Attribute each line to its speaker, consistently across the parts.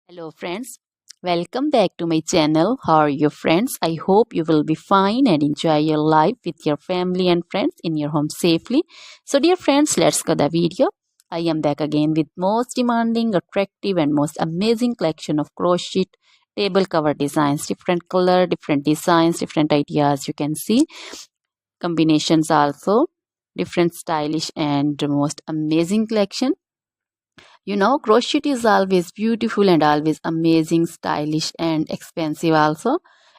Speaker 1: Hello friends, welcome back to my channel. How are you friends? I hope you will be fine and enjoy your life with your family and friends in your home safely. So dear friends, let's go the video. I am back again with most demanding, attractive and most amazing collection of crochet table cover designs. Different color, different designs, different ideas you can see. Combinations also. Different stylish and most amazing collection. Crochet is always beautiful and always amazing, stylish and expensive also.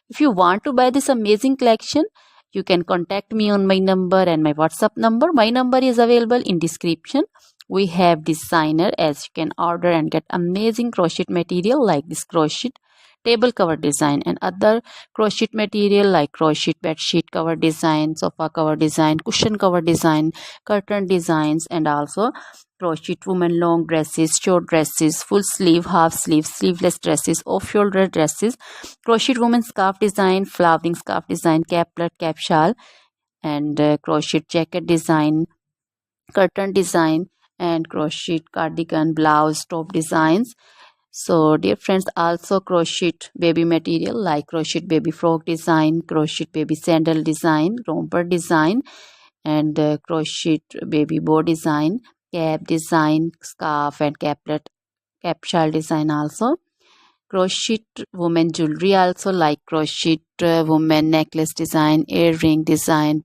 Speaker 1: If you want to buy this amazing collection, you can contact me on my number and my WhatsApp number. My number is available in description. We have designer as you can order and get amazing crochet material like this crochet table cover design and other crochet material like crochet bed sheet cover design, sofa cover design, cushion cover design, curtain designs, and also crochet women long dresses, short dresses, full sleeve, half sleeve, sleeveless dresses, off shoulder dresses, crochet woman scarf design, flowering scarf design, caplet, cap shawl, and crochet jacket design, curtain design, and crochet cardigan, blouse, top designs. So dear friends, also crochet baby material like crochet baby frock design, crochet baby sandal design, romper design, and crochet baby bow design, cap design, scarf and caplet, cap shawl design also. Crochet woman jewelry also like crochet woman necklace design, earring design,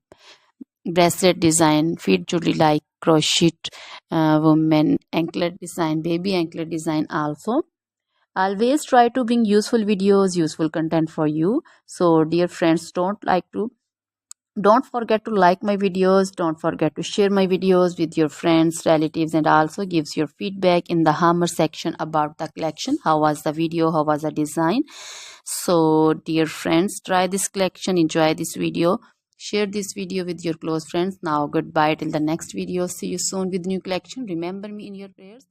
Speaker 1: bracelet design, feet jewelry like crochet woman anklet design, baby anklet design also. Always try to bring useful videos, useful content for you. So dear friends, don't forget to like my videos, don't forget to share my videos with your friends, relatives, and also gives your feedback in the hammer section about the collection. How was the video, how was the design? So dear friends, try this collection, enjoy this video, share this video with your close friends. Now goodbye till the next video. See you soon with new collection. Remember me in your prayers.